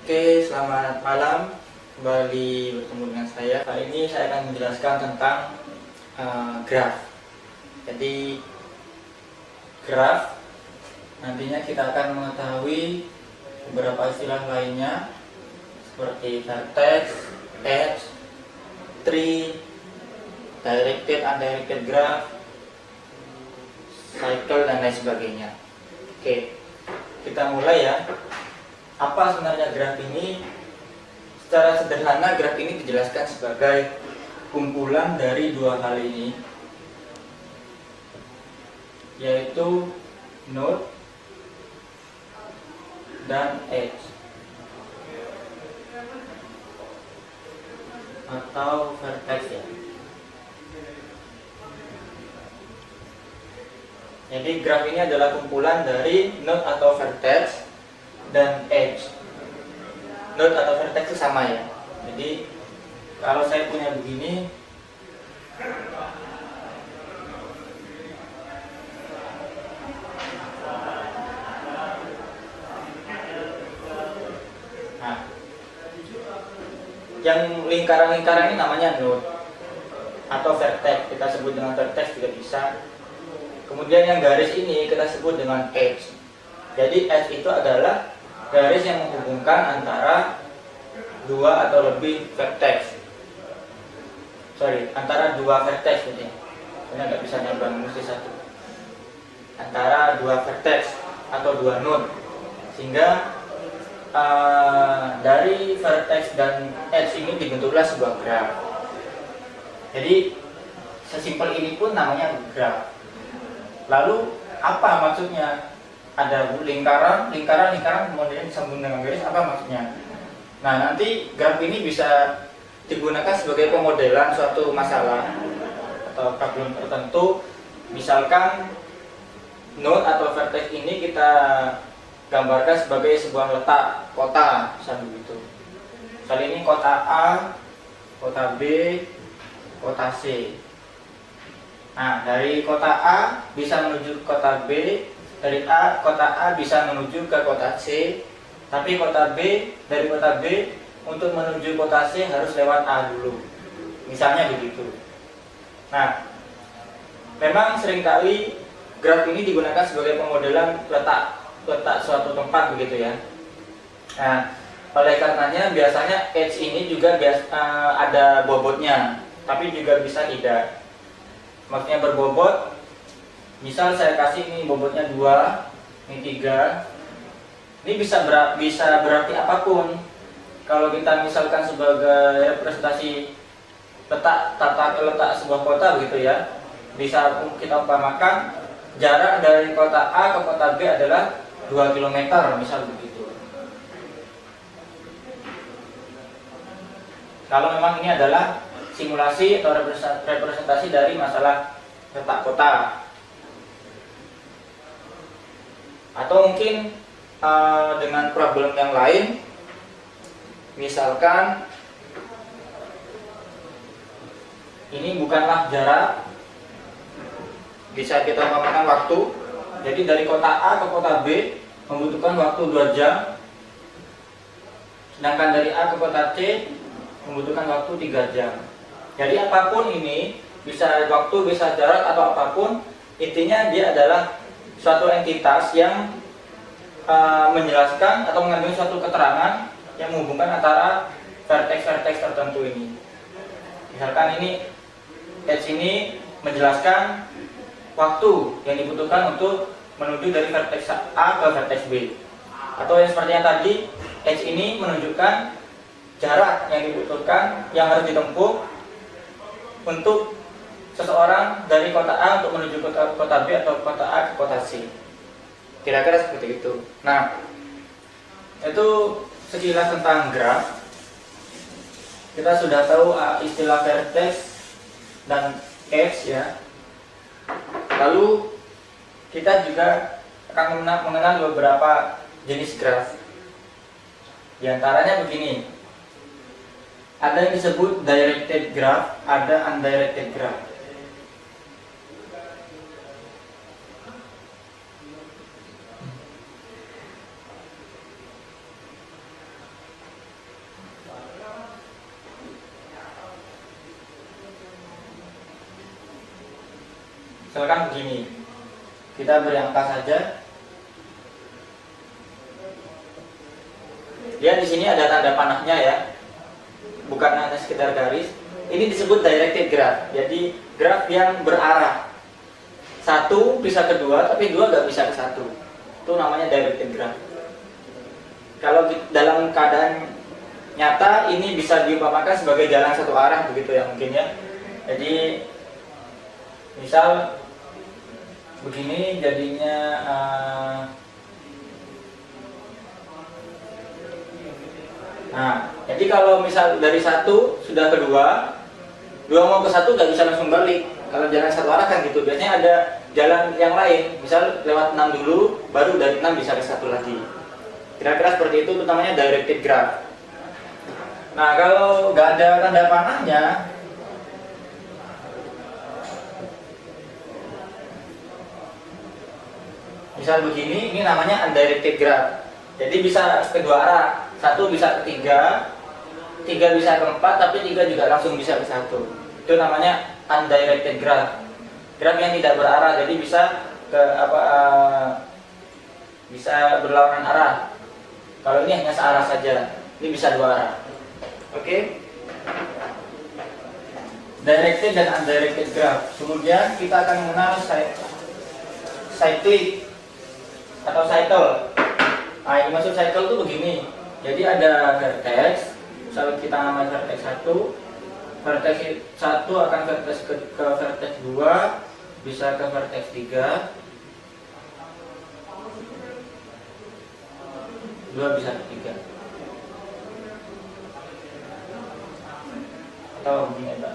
Oke, selamat malam. Kembali bertemu dengan saya. Kali ini saya akan menjelaskan tentang graf. Jadi, graf nantinya kita akan mengetahui beberapa istilah lainnya seperti vertex, edge, tree, directed, undirected graph, cycle, dan lain sebagainya. Oke, kita mulai ya. Apa sebenarnya graf ini? Secara sederhana graf ini dijelaskan sebagai kumpulan dari dua hal ini, yaitu node dan edge atau vertex ya. Jadi graf ini adalah kumpulan dari node atau vertex dan edge. Node atau vertex itu sama ya. Jadi kalau saya punya begini, nah, yang lingkaran-lingkaran ini namanya node atau vertex. Kita sebut dengan vertex juga bisa. Kemudian yang garis ini kita sebut dengan edge. Jadi edge itu adalah garis yang menghubungkan antara dua atau lebih vertex. Antara dua vertex gitu ya. Karena nggak bisa nyambung mesti satu. Antara dua vertex atau dua node. Sehingga dari vertex dan edge ini dibentuklah sebuah graf. Jadi sesimpel ini pun namanya graf. Lalu apa maksudnya? Ada lingkaran, kemudian disambung dengan garis, apa maksudnya? Nah, nanti graf ini bisa digunakan sebagai pemodelan suatu masalah atau problem tertentu. Misalkan node atau vertex ini kita gambarkan sebagai sebuah letak kota, misalnya begitu. Kali ini kota A, kota B, kota C. Nah, dari kota A bisa menuju ke kota B. Dari kota A bisa menuju ke kota C, tapi dari kota B untuk menuju kota C harus lewat A dulu. Misalnya begitu. Nah, memang seringkali graf ini digunakan sebagai pemodelan letak suatu tempat begitu ya. Nah, oleh karenanya biasanya edge ini juga ada bobotnya, tapi juga bisa tidak. Maksudnya berbobot. Misal saya kasih ini bobotnya 2, ini 3. Ini bisa berarti apapun. Kalau kita misalkan sebagai representasi letak sebuah kota begitu ya. Bisa kita umpamakan jarak dari kota A ke kota B adalah 2 km misal begitu. Kalau memang ini adalah simulasi atau representasi dari masalah letak kota. Atau mungkin dengan problem yang lain, misalkan ini bukanlah jarak, bisa kita umpamakan waktu. Jadi dari kota A ke kota B membutuhkan waktu 2 jam, sedangkan dari A ke kota C membutuhkan waktu 3 jam. Jadi apapun ini, bisa waktu, bisa jarak atau apapun, intinya dia adalah suatu entitas yang menjelaskan atau mengandung suatu keterangan yang menghubungkan antara vertex-vertex tertentu ini. Misalkan ini edge ini menjelaskan waktu yang dibutuhkan untuk menuju dari vertex A ke vertex B. Atau yang seperti yang tadi, edge ini menunjukkan jarak yang dibutuhkan yang harus ditempuh untuk seseorang dari kota A untuk menuju kota B atau kota A ke kota C. Kira-kira seperti itu. Nah, itu sekilas tentang graf. Kita sudah tahu istilah vertex dan edge ya. Lalu kita juga akan mengenal beberapa jenis graf. Di antaranya begini. Ada yang disebut directed graph, ada undirected graph. Misalkan begini, kita beri angka saja. Lihat di sini ada tanda panahnya ya, bukan hanya sekedar garis. Ini disebut directed graph. Jadi graf yang berarah. Satu bisa ke dua, tapi dua nggak bisa ke satu. Itu namanya directed graph. Kalau dalam keadaan nyata ini bisa diumpamakan sebagai jalan satu arah begitu ya mungkin ya. Jadi misal begini jadinya nah, jadi kalau misal dari satu sudah ke dua, dua mau ke satu nggak bisa langsung balik. Kalau jalan satu arah kan gitu. Biasanya ada jalan yang lain, misal lewat 6 dulu, baru dari 6 bisa ke satu lagi. Kira-kira seperti itu namanya directed graph. Nah, kalau nggak ada tanda panahnya, misal begini, ini namanya undirected graph. Jadi bisa kedua arah, satu bisa ke tiga, tiga bisa ke empat, tapi tiga juga langsung bisa ke satu. Itu namanya undirected graph. Graph yang tidak berarah, jadi bisa ke bisa berlawanan arah. Kalau ini hanya searah saja, ini bisa dua arah. Oke? Directed dan undirected graph. Kemudian kita akan mengenal cyclic atau cycle. Nah, yang maksud cycle itu begini. Jadi ada vertex, misalnya kita namakan vertex 1. Vertex 1 akan vertex ke vertex 2, bisa ke vertex 3. 2 bisa ke 3. Atau begini, Pak.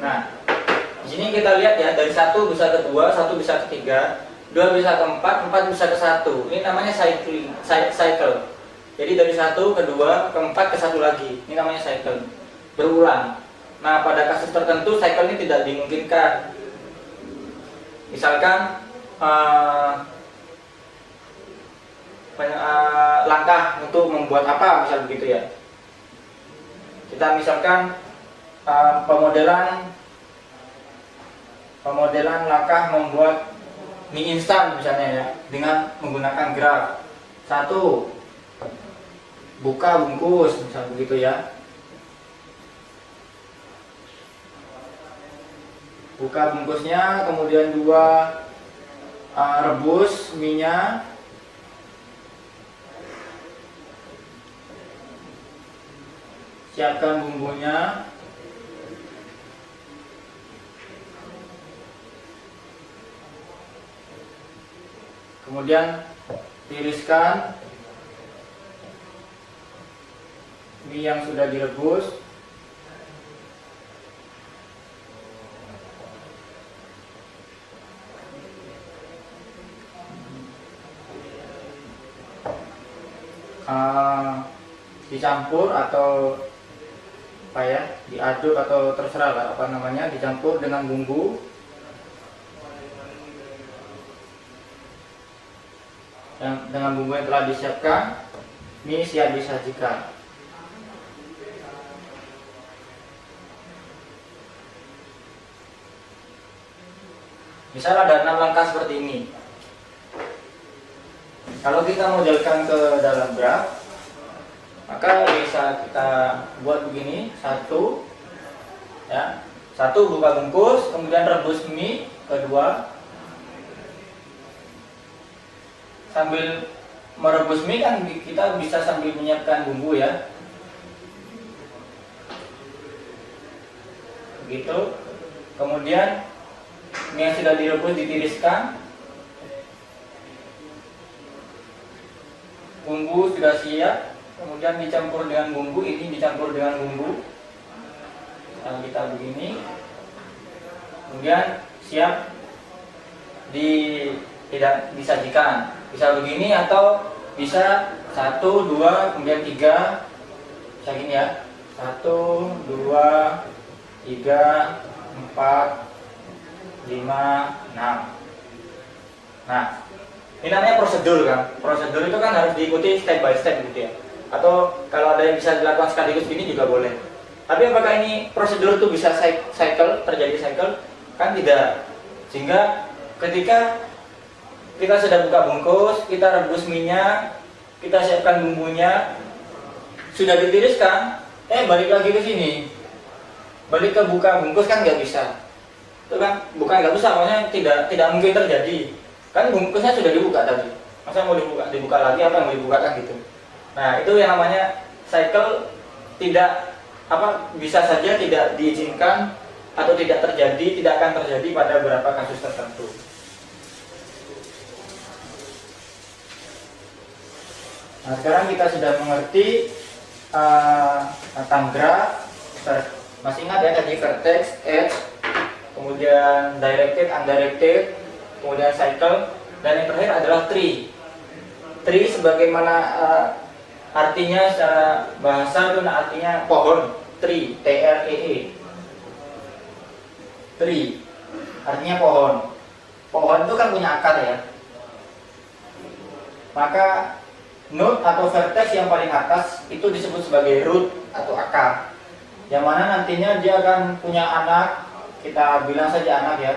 Nah, di sini kita lihat ya, dari 1 bisa ke 2, 1 bisa ke 3, 2 bisa ke 4, 4 bisa ke 1. Ini namanya cycle. Jadi dari 1 ke 2 ke 4 ke 1 lagi. Ini namanya cycle. Berulang. Nah, pada kasus tertentu cycle ini tidak dimungkinkan. Misalkan langkah untuk membuat apa, misal begitu ya. Kita misalkan pemodelan langkah membuat mie instan misalnya ya, dengan menggunakan graf. 1, buka bungkus misal begitu ya. Buka bungkusnya, kemudian 2, rebus mie-nya. Siapkan bumbunya. Kemudian tiriskan mie yang sudah direbus. Dicampur atau apa ya, diaduk atau terserah lah apa namanya, dicampur dengan bumbu. Dengan bumbu yang telah disiapkan, mie siap disajikan. Misal ada 6 langkah seperti ini. Kalau kita mau jalankan ke dalam graf, maka bisa kita buat begini. 1 ya, 1 buka bungkus, kemudian rebus mie. Kedua, sambil merebus mie kan kita bisa sambil menyiapkan bumbu ya. Begitu. Kemudian mie yang sudah direbus ditiriskan. Bumbu sudah siap, kemudian dicampur dengan bumbu, ini dicampur dengan bumbu. Nah, kita begini. Kemudian siap tidak disajikan. Bisa begini atau bisa 1, 2, kemudian 3. Bisa gini ya. 1, 2, 3, 4, 5, 6. Nah, ini namanya prosedur kan. Prosedur itu kan harus diikuti step by step gitu ya. atau kalau ada yang bisa dilakukan sekaligus gini juga boleh. Tapi apakah ini prosedur itu bisa cycle, terjadi cycle? Kan tidak. Sehingga ketika kita sudah buka bungkus, kita rebus minyak, kita siapkan bumbunya, sudah ditiriskan, balik lagi ke sini, balik ke buka bungkus kan nggak bisa. Itu kan bukan nggak bisa, maksudnya tidak mungkin terjadi. Kan bungkusnya sudah dibuka tadi, masa mau dibuka lagi, apa yang mau dibuka kan gitu. Nah itu yang namanya cycle, tidak bisa saja tidak diizinkan atau tidak terjadi, tidak akan terjadi pada beberapa kasus tertentu. Nah sekarang kita sudah mengerti tentang graph. Masih ingat ya tadi vertex, edge, kemudian directed, undirected, kemudian cycle, dan yang terakhir adalah tree. Tree sebagaimana artinya secara bahasa itu artinya pohon, tree, T-R-E-E. Tree artinya pohon. Pohon itu kan punya akar ya. Maka node atau vertex yang paling atas itu disebut sebagai root atau akar, yang mana nantinya dia akan punya anak, kita bilang saja anak ya.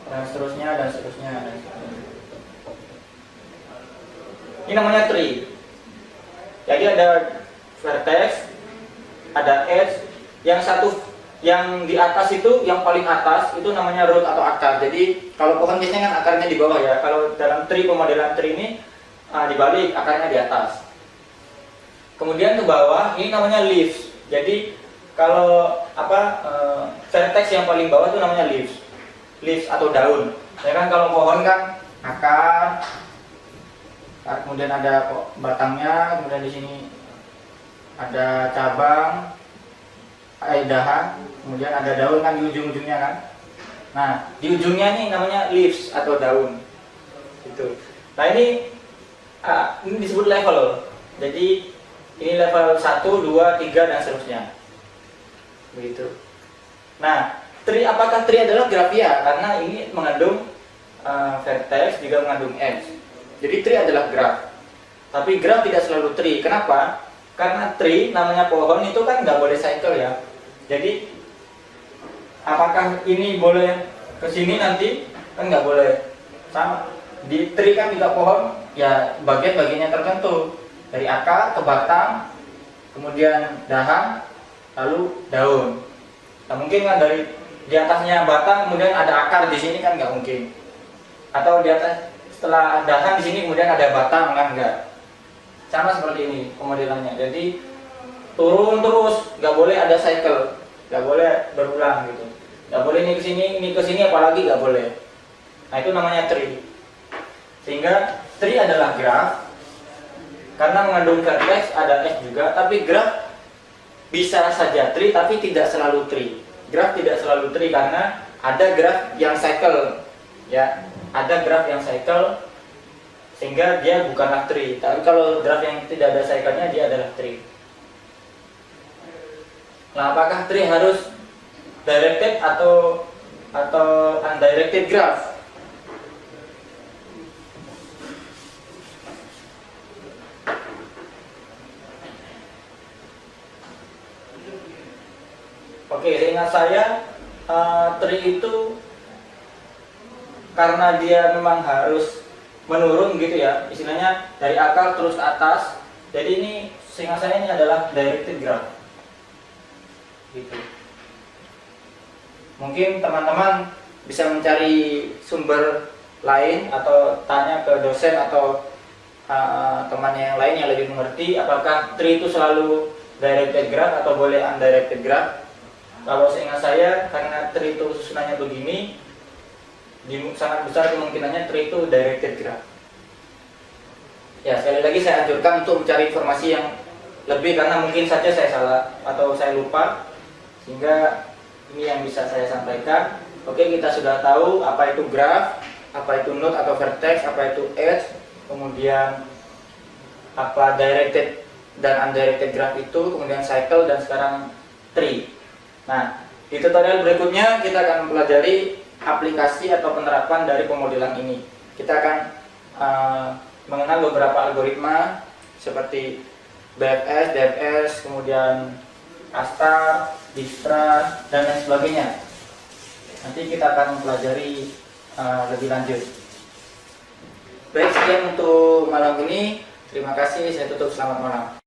Dan seterusnya. Ini namanya tree. Jadi ada vertex, ada edge, yang di atas itu, yang paling atas itu namanya root atau akar. Jadi kalau pohon biasanya kan akarnya di bawah ya. Kalau dalam tree, pemodelan tree ini dibalik, akarnya di atas. Kemudian ke bawah ini namanya leaves. Jadi kalau vertex yang paling bawah itu namanya leaves atau daun. Ya kan kalau pohon kan akar, kemudian ada batangnya, kemudian di sini ada cabang, dahan, kemudian ada daun kan di ujung-ujungnya kan. Nah di ujungnya ini namanya leaves atau daun. Gitu. Nah ini disebut level. Jadi ini level 1, 2, 3 dan seterusnya. Begitu. Nah tree, apakah tree adalah graph? Ya, karena ini mengandung vertex, juga mengandung edge. Jadi tree adalah graph. Tapi graph tidak selalu tree. Kenapa? Karena tree namanya pohon itu kan nggak boleh cycle ya. Jadi apakah ini boleh ke sini nanti? Kan nggak boleh. Sama di tree kan juga pohon ya, bagian-bagiannya tertentu, dari akar ke batang, kemudian dahan, lalu daun. Nah mungkin kan dari di atasnya batang kemudian ada akar di sini kan nggak mungkin. Atau di atas setelah dahan di sini kemudian ada batang kan enggak. Sama seperti ini pemodelannya. Jadi turun terus, nggak boleh ada cycle, nggak boleh berulang gitu. Nggak boleh ini ke sini apalagi nggak boleh. Nah itu namanya tree. Sehingga tree adalah graph karena mengandung vertex, ada edge juga. Tapi graph bisa saja tree tapi tidak selalu tree. Graph tidak selalu tree karena ada graph yang cycle ya, ada graph yang cycle sehingga dia bukanlah tree. Tapi kalau graph yang tidak ada cycle-nya dia adalah tree. Nah, apakah tree harus directed atau undirected graph? Oke, seingat saya tree itu karena dia memang harus menurun gitu ya, istilahnya dari akar terus ke atas. Jadi ini seingat saya ini adalah directed graph gitu. Mungkin teman-teman bisa mencari sumber lain atau tanya ke dosen atau teman yang lain yang lebih mengerti apakah tree itu selalu directed graph atau boleh undirected graph. Kalau seingat saya karena tree itu susunannya begini, sangat besar kemungkinannya tree itu directed graph. Ya sekali lagi saya anjurkan untuk mencari informasi yang lebih karena mungkin saja saya salah atau saya lupa, sehingga ini yang bisa saya sampaikan. Oke, kita sudah tahu apa itu graph, apa itu node atau vertex, apa itu edge, kemudian apa directed dan undirected graph itu, kemudian cycle, dan sekarang tree. Nah di tutorial berikutnya kita akan mempelajari aplikasi atau penerapan dari pemodelan ini. Kita akan mengenal beberapa algoritma seperti BFS, DFS, kemudian Astar, Dijkstra, dan lain sebagainya. Nanti kita akan mempelajari lebih lanjut. Baik, sekian untuk malam ini. Terima kasih, saya tutup. Selamat malam.